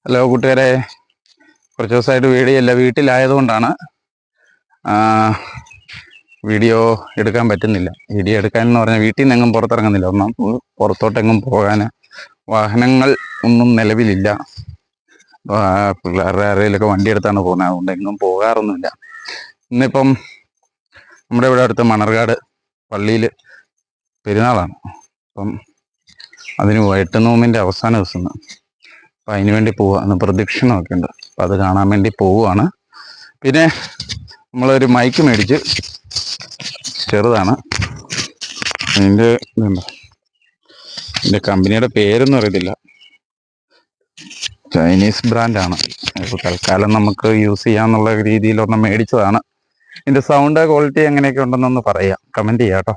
Hello കൂട്ടുകാരെ, കുറച്ച് ദിവസമായിട്ട് വീഡിയോ ഇല്ല. വീട്ടിലായതുകൊണ്ടാണ് വീഡിയോ എടുക്കാൻ പറ്റുന്നില്ല. വീഡിയോ എടുക്കാൻ എന്ന് പറഞ്ഞാൽ വീട്ടിൽ നിന്ന് എങ്ങും പുറത്തിറങ്ങുന്നില്ല. ഒന്നാം പുറത്തോട്ടെങ്ങും പോകാൻ വാഹനങ്ങൾ ഒന്നും നിലവിലില്ല. പിള്ളേരുടെ ആരെങ്കിലുമൊക്കെ വണ്ടി എടുത്താണ് പോകുന്നത്. അതുകൊണ്ട് എങ്ങും പോകാറൊന്നുമില്ല. ഇന്നിപ്പം നമ്മുടെ ഇവിടെ അടുത്ത് മണർകാട് പള്ളിയിൽ പെരുന്നാളാണ്. അപ്പം അതിന് എട്ട് നോമ്പിൻ്റെ അവസാന ദിവസം. അപ്പം അതിന് വേണ്ടി പോവുക. അന്ന് പ്രദക്ഷിണമൊക്കെ ഉണ്ട്. അപ്പം അത് കാണാൻ വേണ്ടി പോവുകയാണ്. പിന്നെ നമ്മളൊരു മൈക്ക് മേടിച്ച്, ചെറുതാണ്. ഇതിൻ്റെ കമ്പനിയുടെ പേരൊന്നും അറിയത്തില്ല. ചൈനീസ് ബ്രാൻഡാണ്. ഇപ്പോൾ തൽക്കാലം നമുക്ക് യൂസ് ചെയ്യാന്നുള്ള രീതിയിലൊന്ന് മേടിച്ചതാണ്. ഇതിൻ്റെ സൗണ്ട് ക്വാളിറ്റി എങ്ങനെയൊക്കെ ഉണ്ടെന്നൊന്ന് പറയാം, കമൻറ്റ് ചെയ്യാം കേട്ടോ.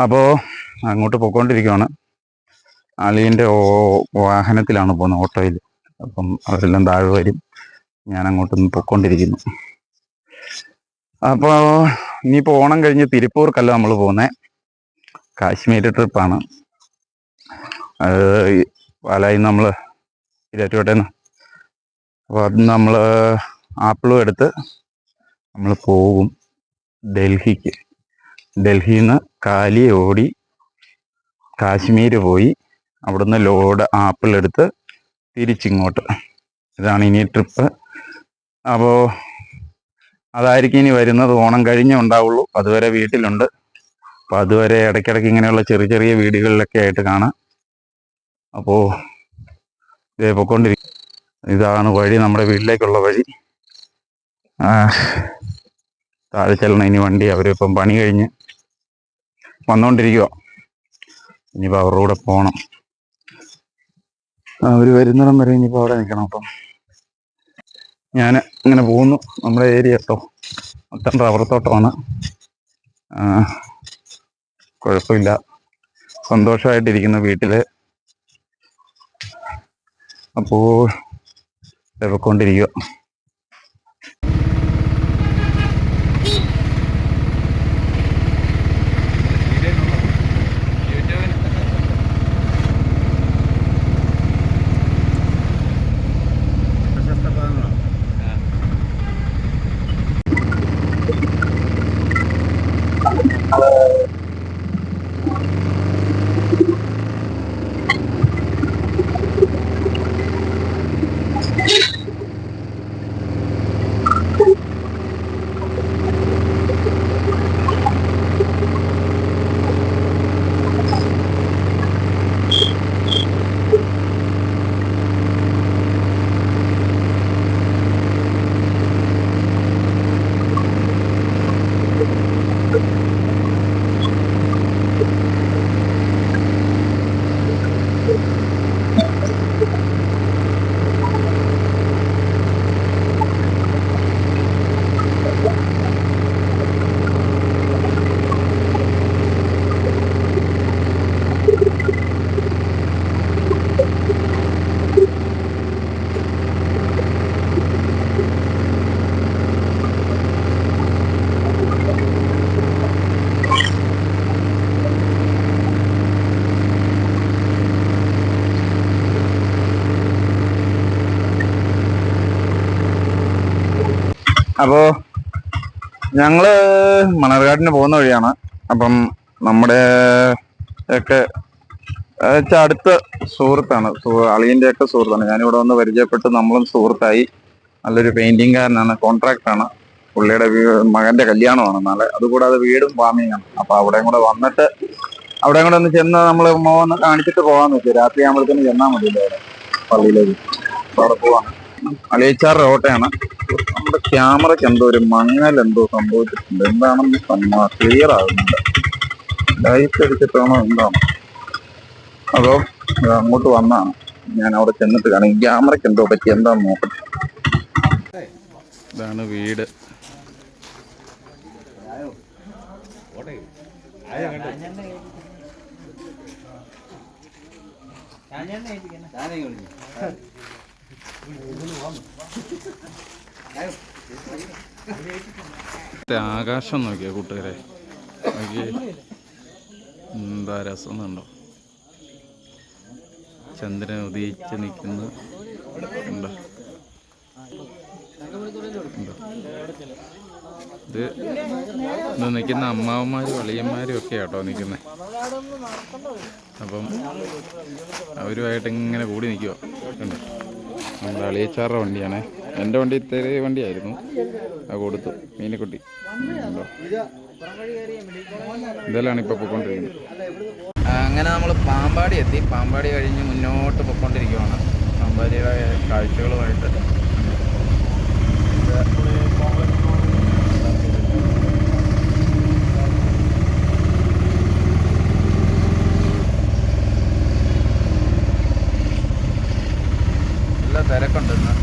അപ്പോൾ അങ്ങോട്ട് പോയിക്കൊണ്ടിരിക്കുകയാണ്. അളിയൻ്റെ വാഹനത്തിലാണ് പോകുന്നത്, ഓട്ടോയിൽ. അപ്പം അവരെല്ലാം താഴെ വരും. ഞാൻ അങ്ങോട്ടൊന്ന് പൊയ്ക്കൊണ്ടിരിക്കുന്നു. അപ്പോൾ ഇനിയിപ്പോൾ ഓണം കഴിഞ്ഞ് തിരുപ്പൂർക്കല്ല നമ്മൾ പോകുന്നത്, കാശ്മീർ ട്രിപ്പാണ്. അത് പാലായിൽ നിന്ന് നമ്മൾ ഇരറ്റുപേട്ടേന്ന്. അപ്പോൾ അത് നമ്മൾ ആപ്പിളും എടുത്ത് നമ്മൾ പോകും ഡൽഹിക്ക്. ഡൽഹിയിൽ നിന്ന് കാലി ഓടി കാശ്മീർ പോയി അവിടുന്ന് ലോഡ് ആപ്പിൾ എടുത്ത് തിരിച്ചിങ്ങോട്ട്. ഇതാണ് ഇനി ട്രിപ്പ്. അപ്പോൾ അതായിരിക്കും ഇനി വരുന്നത്. ഓണം കഴിഞ്ഞേ ഉണ്ടാവുള്ളൂ. അതുവരെ വീട്ടിലുണ്ട്. അപ്പോൾ അതുവരെ ഇടയ്ക്കിടയ്ക്ക് ഇങ്ങനെയുള്ള ചെറിയ ചെറിയ വീടുകളിലൊക്കെ ആയിട്ട് കാണാം. അപ്പോൾ ഇതേ പൊയ്ക്കൊണ്ടിരിക്കും. ഇതാണ് വഴി, നമ്മുടെ വീട്ടിലേക്കുള്ള വഴി. താഴെ ചെല്ലണം ഇനി വണ്ടി. അവരിപ്പം പണി കഴിഞ്ഞ് വന്നുകൊണ്ടിരിക്കുക. ഇനിയിപ്പോൾ അവരുടെ കൂടെ പോകണം. അവർ വരുന്നിടം വരെ ഇനിയിപ്പോൾ അവിടെ നിൽക്കണം. അപ്പം ഞാൻ ഇങ്ങനെ പോകുന്നു. നമ്മുടെ ഏരിയ കേട്ടോ, മൊത്തം റബ്ബർ തോട്ടമാണ്. കുഴപ്പമില്ല, സന്തോഷമായിട്ടിരിക്കുന്നു വീട്ടിൽ. അപ്പോൾ പോയിക്കൊണ്ടിരിക്കുക. അപ്പോൾ ഞങ്ങൾ മണർകാടിന് പോകുന്ന വഴിയാണ്. അപ്പം നമ്മുടെ ഒക്കെ അടുത്ത സുഹൃത്താണ്, അളിയൻ്റെ ഒക്കെ സുഹൃത്താണ്. ഞാനിവിടെ വന്ന് പരിചയപ്പെട്ട് നമ്മളും സുഹൃത്തായി. നല്ലൊരു പെയിന്റിങ്കാരനാണ്, കോൺട്രാക്ടറാണ്. പുള്ളിയുടെ മകന്റെ കല്യാണമാണ് നാളെ. അതുകൂടാതെ വീടും ഫാമിംഗ് ആണ്. അപ്പൊ അവിടെയും കൂടെ വന്നിട്ട് അവിടെയും കൂടെ ഒന്ന് ചെന്ന് നമ്മൾ ഒന്ന് കാണിച്ചിട്ട് പോകാന്ന് വെച്ചു. രാത്രി ആകുമ്പോഴത്തേന് ചെന്നാൽ മതിയല്ലോ അവിടെ പള്ളിയിലേക്ക്. അപ്പൊ അവിടെ പോവാണ്. അളിയച്ചാറ് ഓട്ടയാണ്. നമ്മുടെ ക്യാമറയ്ക്ക് എന്തോ ഒരു മങ്ങൽ എന്തോ സംഭവിച്ചിട്ടുണ്ട്. എന്താണെന്ന് ക്ലിയർ ആകുന്നില്ല. ലൈറ്റ് അടിച്ചിട്ടാണോ എന്താണ്? അതോ അങ്ങോട്ട് വന്നാണ്. ഞാൻ അവിടെ ചെന്നിട്ട് കാണാം. ക്യാമറയ്ക്ക് എന്തോ പറ്റി, എന്താണെന്ന് നോക്കട്ടെ. ഇതാണ് വീട്. ആകാശം നോക്കിയാ കൂട്ടുകാരെ, എന്താ രസം എന്നുണ്ടോ? ചന്ദ്രൻ ഉദയിച്ച് നിൽക്കുന്നു. ഉണ്ടോ? ഇത് നിൽക്കുന്ന അമ്മാവന്മാരും അളിയന്മാരും ഒക്കെ ആട്ടോ നിൽക്കുന്നത്. അപ്പം അവരുമായിട്ട് ഇങ്ങനെ കൂടി നിൽക്കുക. ഉണ്ട് നമ്മുടെ അളിയച്ചാറുടെ വണ്ടിയാണേ. എൻ്റെ വണ്ടി തെരേ വണ്ടിയായിരുന്നു, അത് കൊടുത്തു. മീനിക്കുട്ടി ഇതെല്ലാം ഇപ്പോൾ പൊയ്ക്കൊണ്ടിരിക്കുന്നത്. അങ്ങനെ നമ്മൾ പാമ്പാടി എത്തി. പാമ്പാടി കഴിഞ്ഞ് മുന്നോട്ട് പൊയ്ക്കൊണ്ടിരിക്കുകയാണ്. പാമ്പാടിയുടെ കാഴ്ചകളുമായിട്ട് നല്ല തിരക്കുണ്ടെന്ന്.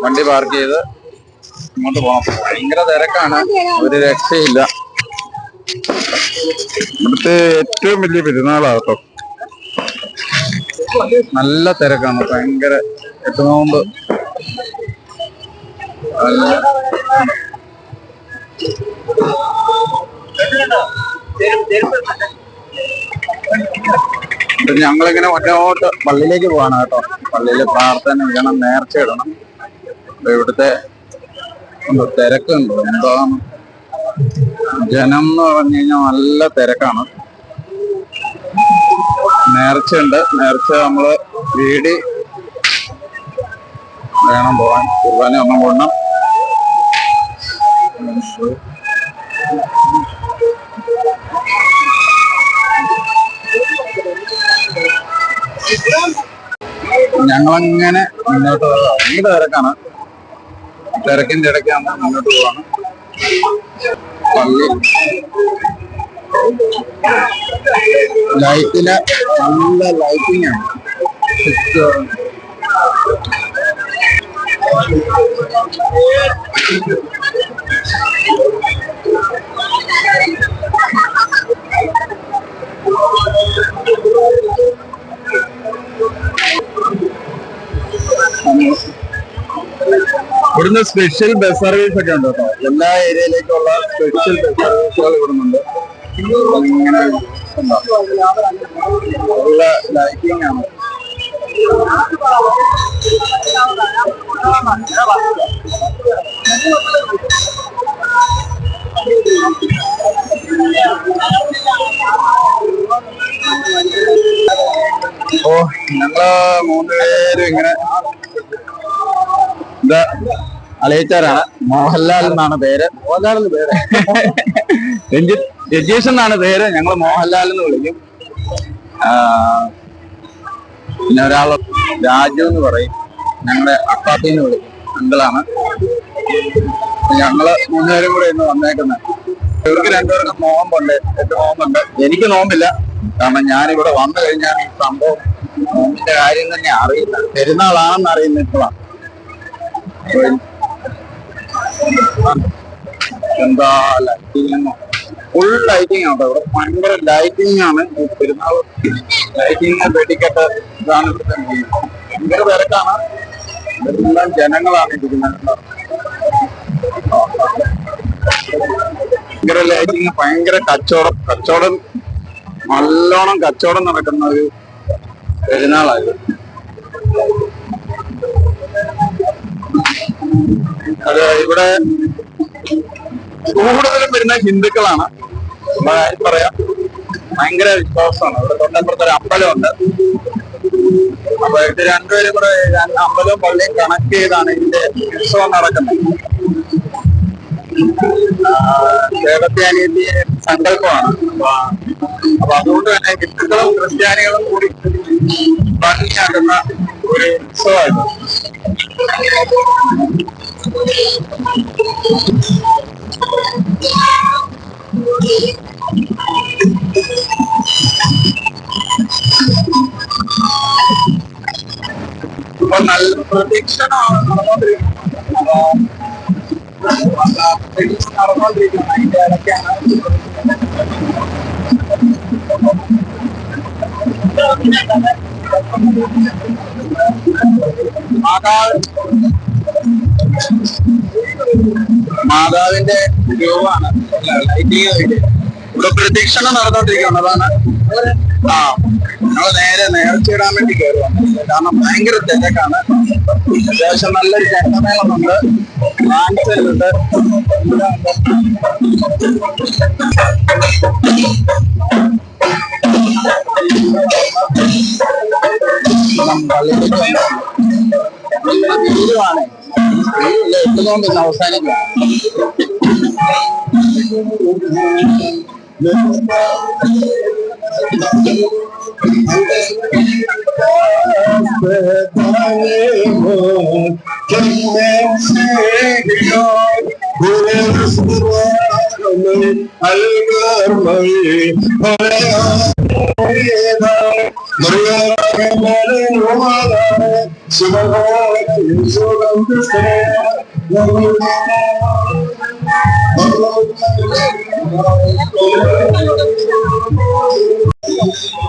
വണ്ടി പാർക്ക് ചെയ്ത് ഇങ്ങോട്ട് പോകാം. ഭയങ്കര തിരക്കാണ്, ഒരു രക്ഷയില്ല. ഇവിടുത്തെ ഏറ്റവും വലിയ പെരുന്നാളാട്ടോ. നല്ല തിരക്കാണ്, ഭയങ്കര. 8 നോമ്പ് ഞങ്ങളിങ്ങനെ ഒറ്റോട്ട് പള്ളിയിലേക്ക് പോവാണ് കേട്ടോ. പള്ളിയിൽ പ്രാർത്ഥന ചെയ്യണം, നേർച്ച ഇടണം. ഇവിടുത്തെ തിരക്കുണ്ടോ എന്താണ് ജനം എന്ന് പറഞ്ഞു കഴിഞ്ഞാൽ നല്ല തിരക്കാണ്. നേർച്ചയുണ്ട്, നേർച്ച നമ്മള് വീടി വേണം പോവാൻ. കുർബാന ഒന്നും കൊണ്ടണം. ഞങ്ങളങ്ങനെ മുന്നോട്ട് പോകാം. ഈ തിരക്കാണ്, തിരക്കിന്റെ ഇടയ്ക്കാണ് മുന്നോട്ട് പോവാണ്. പള്ളി ലൈറ്റില് നല്ല ലൈറ്റിംഗ് ആണ്. ഇവിടുന്ന് സ്പെഷ്യൽ ബസ് സർവീസ് ഒക്കെ ഉണ്ട് കേട്ടോ. എല്ലാ ഏരിയയിലേക്കുള്ള സ്പെഷ്യൽ ബസ് സർവീസുകൾ ഇവിടുന്നുണ്ട്. ഇങ്ങനെ നല്ല ലൈറ്റിംഗ് ആണ്. ഓ ഞങ്ങള് 3 പേരും ഇങ്ങനെ ഇത് അളിയച്ചാരാണ്. മോഹൻലാൽ എന്നാണ് പേര്. മോഹൻലാലിന് പേര് രജീഷ് എന്നാണ് പേര്. ഞങ്ങള് മോഹൻലാൽ എന്ന് വിളിക്കും. പിന്നെ ഒരാള് രാജു എന്ന് പറയും. ഞങ്ങളുടെ അപ്പാത്തിന്ന് വിളിക്കും, അങ്കിളാണ്. ഞങ്ങള് 3 പേരും കൂടെ ഇന്ന് വന്നേക്കുന്നത്. ഇവർക്ക് 2 പേർക്കും നോമ്പുണ്ട്, 8 നോമ്പുണ്ട്. എനിക്ക് നോമ്പില്ല, കാരണം ഞാനിവിടെ വന്നു കഴിഞ്ഞാൽ ഈ സംഭവം നോമ്പിന്റെ കാര്യം തന്നെ അറിയില്ല. പെരുന്നാളാണെന്ന് അറിയുന്ന ഇപ്പോഴാണ്. എന്താ ലൈറ്റിംഗ്, ഫുൾ ലൈറ്റിംഗ് ആണ് ഇവിടെ. ഭയങ്കര ലൈറ്റിംഗ് ആണ് ഈ പെരുന്നാൾ. ലൈറ്റിംഗ് വെടിക്കെട്ട് ഇതാണ് ഇവിടുത്തെ മെയിൻ. ഭയങ്കര തിരക്കാണ്, എല്ലാം ജനങ്ങളാണ് ഇരിക്കുന്നത്. ഭയങ്കര ലൈറ്റിംഗ്, ഭയങ്കര കച്ചവടം. കച്ചവടം നല്ലോണം കച്ചവടം നടക്കുന്ന ഒരു പെരുന്നാളായത്. അത് ഇവിടെ കൂടുതലും വരുന്ന ഹിന്ദുക്കളാണ്. പറയാം, ഭയങ്കര വിശ്വാസമാണ്. ഇവിടെ തൊട്ടപ്പുറത്തൊരു അമ്പലമുണ്ട്. അപ്പൊ ഇത് രണ്ടുപേരും കൂടെ അമ്പലവും പള്ളിയും കണക്ട് ചെയ്താണ് ഇതിന്റെ ഉത്സവം നടക്കുന്നത്. ദേവത്യാനിയന്റെ സങ്കല്പമാണ്. അപ്പൊ അതുകൊണ്ട് തന്നെ ഹിന്ദുക്കളും ക്രിസ്ത്യാനികളും കൂടി ഭംഗിയാക്കുന്ന ഒരു ഉത്സവമായിരുന്നു. ഇപ്പൊ നല്ല പ്രദക്ഷിണമാണ് നടന്നുകൊണ്ടിരിക്കുന്നത്. അതിന്റെ ഇടയ്ക്കാണ് മാതാവിന്റെ രൂപമാണ് ലൈറ്റിംഗ്. ഇവിടെ പ്രദക്ഷിണം നടന്നുകൊണ്ടിരിക്കുകയാണ്. അതാണ് ഞങ്ങൾ നേരെ നേർച്ചയിടാൻ വേണ്ടി കയറുവാണ്. കാരണം ഭയങ്കര തിരക്കാണ്. അത്യാവശ്യം നല്ലൊരു ചെണ്ടമേളമുണ്ട്, ഡാൻസുണ്ട്. എത്തുന്നോണ്ട് അവസാനിക്കും.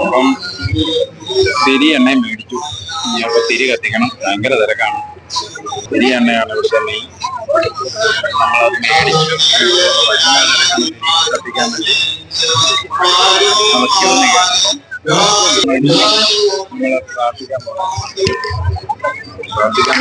അപ്പം തിരി എണ്ണയും മേടിച്ചു. ഇനി അവിടെ തിരി കത്തിക്കണം. ഭയങ്കര തിരക്കാണ്. തിരി എണ്ണയാണ് ഇവിടുത്തെ മെയിൻ. നമ്മളത് മേടിച്ചു കത്തിക്കാൻ വേണ്ടി പ്രാർത്ഥിക്കാൻ പോകാം. പ്രാർത്ഥിക്കാൻ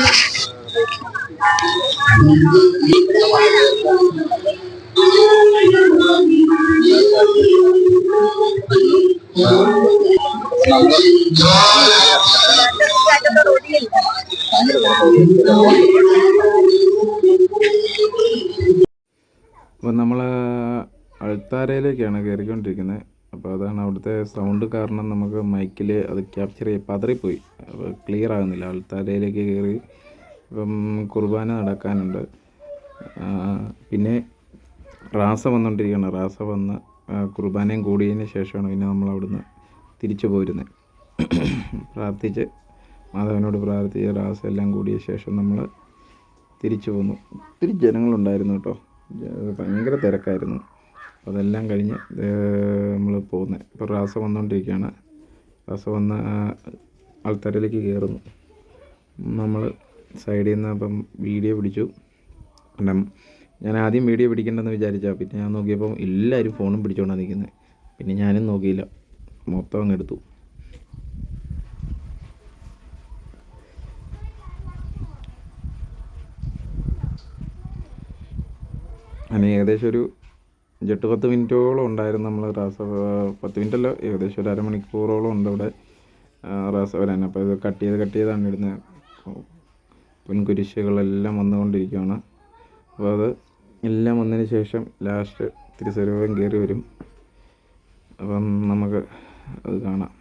അപ്പോൾ നമ്മൾ അൾത്താരയിലേക്കാണ് കയറിക്കൊണ്ടിരിക്കുന്നത്. അപ്പോൾ അതാണ് അവിടുത്തെ സൗണ്ട് കാരണം നമുക്ക് മൈക്കിൽ അത് ക്യാപ്ചർ ചെയ്ത് പതറിപ്പോയി. അപ്പോൾ ക്ലിയർ ആകുന്നില്ല. അൾത്താരയിലേക്ക് കയറി ഇപ്പം കുർബാന നടക്കാനുണ്ട്. പിന്നെ റാസ വന്നുകൊണ്ടിരിക്കുകയാണ്. റാസ വന്ന് കുർബാനയും കൂടിയതിന് ശേഷമാണ് പിന്നെ നമ്മൾ അവിടുന്ന് തിരിച്ചു പോരുന്നത്. പ്രാർത്ഥിച്ച് മാധവനോട് പ്രാർത്ഥിച്ച് റാസ എല്ലാം കൂടിയ ശേഷം നമ്മൾ തിരിച്ചു പോന്നു. ഒത്തിരി ജനങ്ങളുണ്ടായിരുന്നു കേട്ടോ. ഭയങ്കര തിരക്കായിരുന്നു. അതെല്ലാം കഴിഞ്ഞ് നമ്മൾ പോകുന്നത്. ഇപ്പോൾ റാസ വന്നുകൊണ്ടിരിക്കുകയാണ്. റാസ വന്ന് ആൾത്താരയിലേക്ക് കയറുന്നു. നമ്മൾ സൈഡിൽ നിന്ന് അപ്പം വീഡിയോ പിടിച്ചു. ഞാൻ ആദ്യം വീഡിയോ പിടിക്കേണ്ടെന്ന് വിചാരിച്ചാൽ പിന്നെ ഞാൻ നോക്കിയപ്പോൾ എല്ലാവരും ഫോണും പിടിച്ചുകൊണ്ടാണ് നിൽക്കുന്നത്. പിന്നെ ഞാനും നോക്കിയില്ല, മൊത്തം അങ്ങ് എടുത്തു. അങ്ങനെ ഏകദേശം ഒരു 8-10 മിനിറ്റോളം ഉണ്ടായിരുന്നു നമ്മൾ റാസ. 10 മിനിറ്റല്ല, ഏകദേശം ഒരു അരമണിക്കൂറോളം ഉണ്ട് അവിടെ റാസ വരാൻ. അപ്പോൾ ഇത് കട്ട് ചെയ്താണ് ഇടുന്നത്. പൊൻകുരിശുകളെല്ലാം വന്നുകൊണ്ടിരിക്കുകയാണ്. അപ്പോൾ അത് എല്ലാം വന്നതിന് ശേഷം ലാസ്റ്റ് തിരുസ്വരൂപം കയറി വരും. അപ്പം നമുക്ക് അത് കാണാം.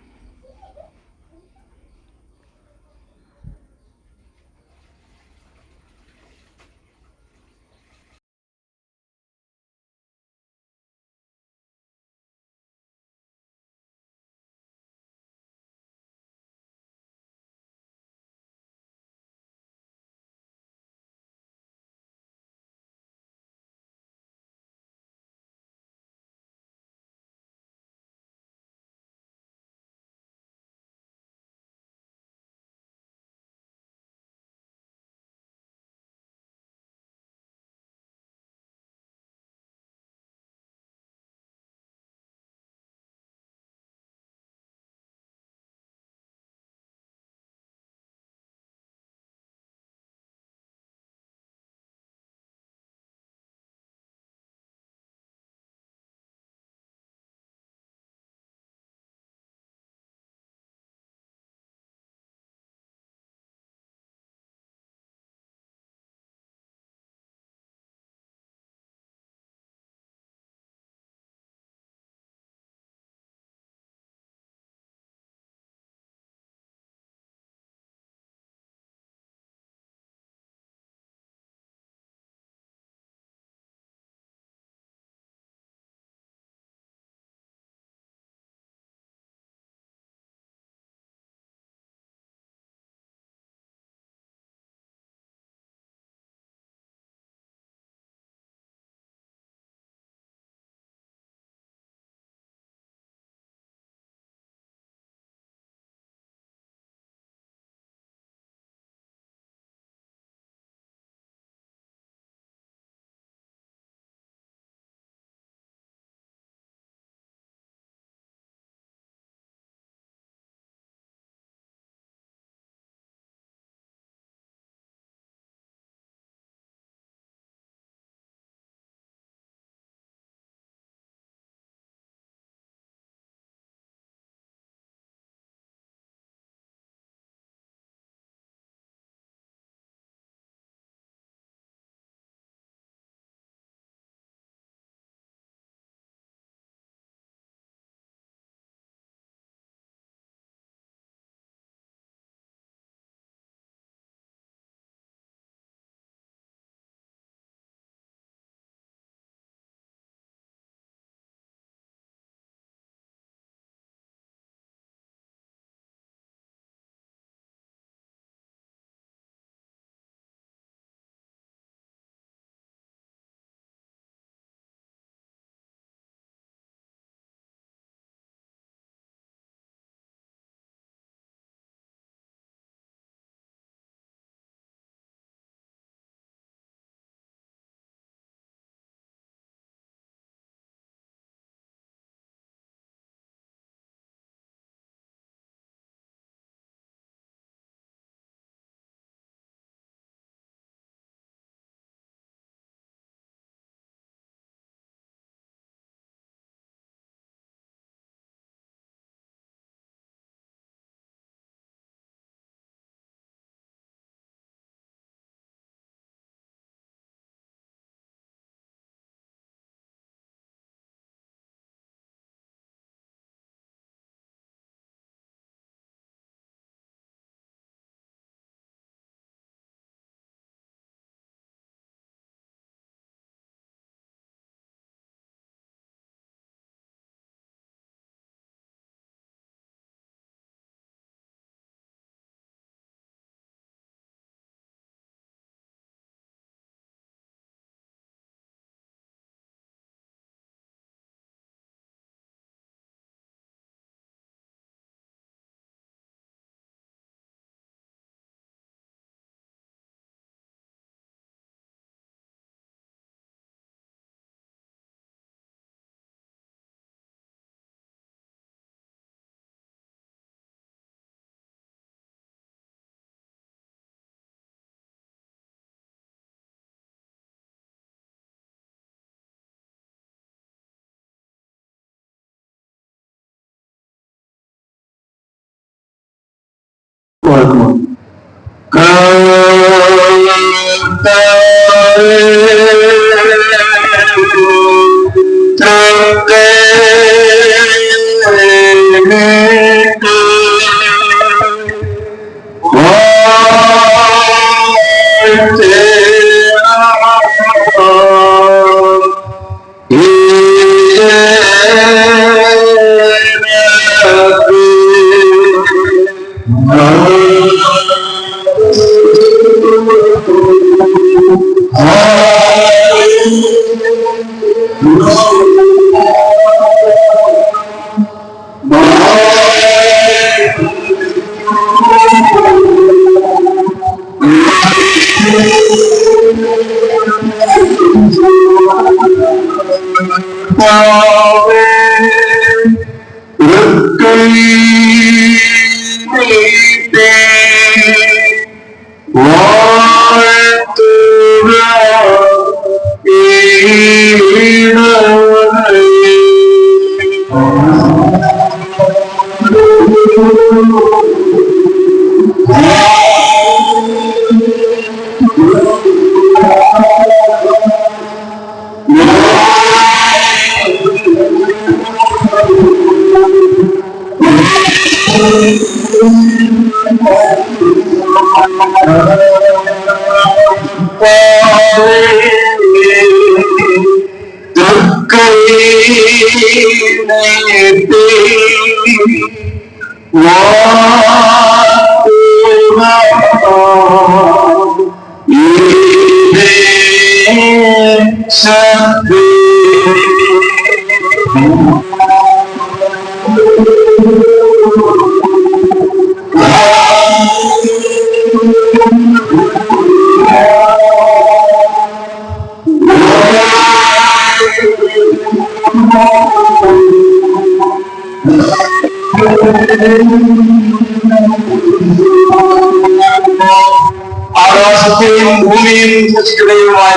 ആകാശത്തെയും ഭൂമിയും സൃഷ്ടിയുമായ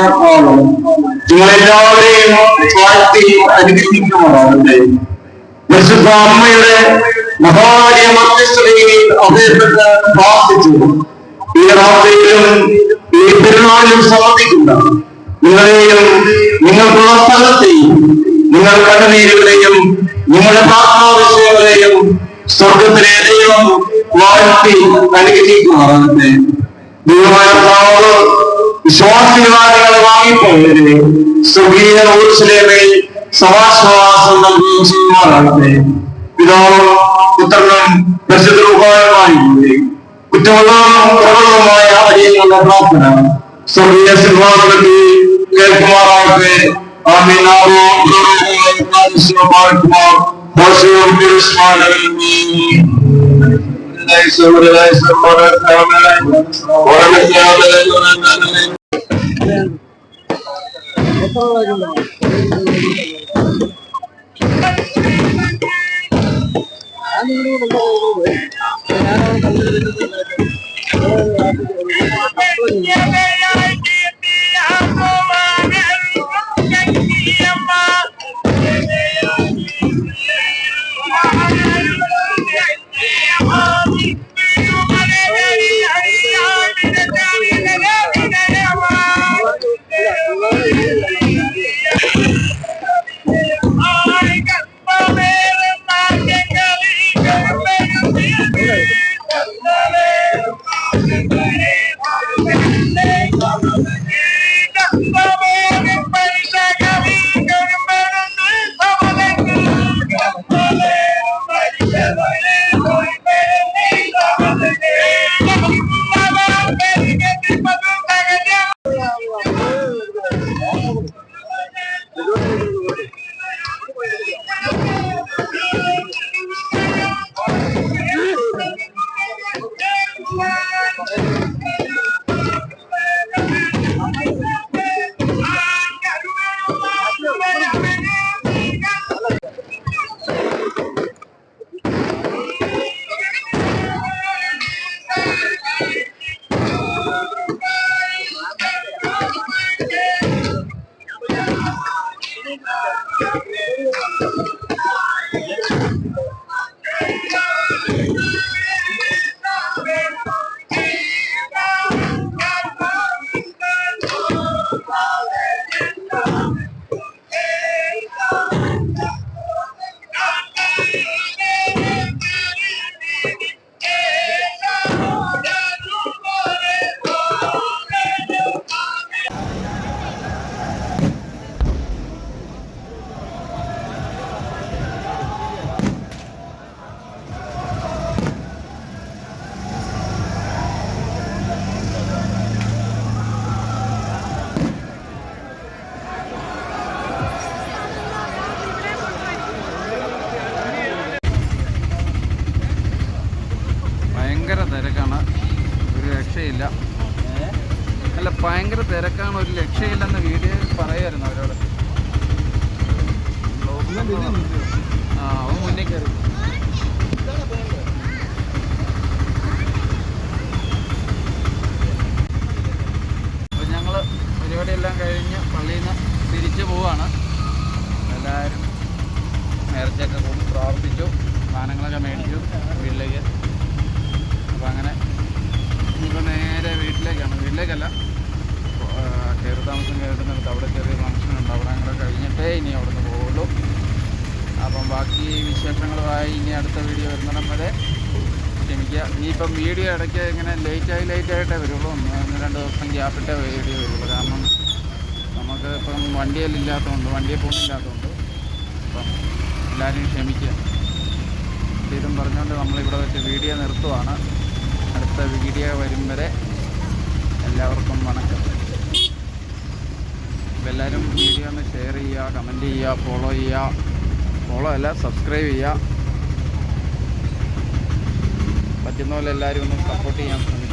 നിങ്ങളെല്ലാവരെയും വാഴ്ത്തി അനുഗ്രഹിക്കുമാറാകട്ടെ. പരിശുദ്ധ അമ്മയുടെ മഹാമായ മധ്യസ്ഥതയിൽ അഭയപ്പെട്ട് പ്രാർത്ഥിച്ചു ഈ രാത്രിയിലും ഈ പെരുന്നാളിലും സമർപ്പിക്കുന്ന നിങ്ങളെയും നിങ്ങൾക്കുള്ള സ്ഥലത്തെയും നിങ്ങളുടെ കണ്ണുനീരുകളെയും നിങ്ങളുടെ പ്രാർത്ഥനാ വിഷയങ്ങളെയും സ്വർഗത്തിലെ ദൈവം വാഴ്ത്തി അനുഗ്രഹിക്കുമാറാകട്ടെ. ദൈവമായ വിശ്വാസികളെ വാങ്ങിപ്പോയതിനെ സ്വർഗീയ ഊർജ്ജമേൽ സമാശ്വാസം നൽകുകയും ചെയ്യുമാറാകട്ടെ. പിതാവും പുത്രനും പരിശുദ്ധ റൂഹായുമായി കുറ്റമുള്ളതും പ്രബലവുമായ അടിയങ്ങളുടെ പ്രാർത്ഥന സ്വർഗീയ സിംഹാസനത്തിൽ കേൾക്കുമാറാകട്ടെ. ആമീൻ. രക്ഷയില്ല. അല്ല, ഭയങ്കര തിരക്കാണ്, ഒരു രക്ഷയില്ലെന്ന് വീഡിയോയിൽ പറയായിരുന്നു അവരോട്. അവൻ മുന്നേ കയറി. അപ്പോൾ ഞങ്ങൾ പരിപാടിയെല്ലാം കഴിഞ്ഞ് പള്ളിയിൽ നിന്ന് തിരിച്ചു പോവാണ്. എല്ലാവരും നേർച്ചയൊക്കെ കൂടി പ്രാർത്ഥിച്ചു, സാധനങ്ങളൊക്കെ മേടിച്ചു വീട്ടിലേക്ക്. അപ്പോൾ അങ്ങനെ ഇനിയിപ്പോൾ നേരെ വീട്ടിലേക്കല്ല, കയറി താമസം കയറുന്നിടത്ത് അവിടെ ചെറിയ ഫംഗ്ഷനുണ്ട്, അവിടെ അങ്ങനെ കഴിഞ്ഞിട്ടേ ഇനി അവിടെ നിന്ന് പോവുള്ളൂ. അപ്പം ബാക്കി വിശേഷങ്ങളുമായി ഇനി അടുത്ത വീഡിയോ വരുന്നിടം വരെ ക്ഷമിക്കുക. ഇനിയിപ്പം വീഡിയോ ഇടയ്ക്ക് ഇങ്ങനെ ലേറ്റായിട്ടേ വരുള്ളൂ. 1-2 ദിവസം ഗ്യാപ്പിട്ടേ വീഡിയോ വരുള്ളൂ. കാരണം നമുക്ക് ഇപ്പം വണ്ടിയിലില്ലാത്തതുകൊണ്ട്, വണ്ടിയെ പോകുന്നില്ലാത്തതുകൊണ്ട് അപ്പം എല്ലാവരും ക്ഷമിക്കുക. ഇതും പറഞ്ഞുകൊണ്ട് നമ്മളിവിടെ വെച്ച് വീഡിയോ നിർത്തുവാണ്. അടുത്ത വീഡിയോ വരും വരെ എല്ലാവർക്കും വണക്കം. അപ്പോൾ എല്ലാവരും വീഡിയോ ഒന്ന് ഷെയർ ചെയ്യുക, കമൻറ്റ് ചെയ്യുക, ഫോളോ അല്ല സബ്സ്ക്രൈബ് ചെയ്യുക. പറ്റുന്ന പോലെ എല്ലാവരും ഒന്ന് സപ്പോർട്ട് ചെയ്യാൻ ശ്രമിക്കുക.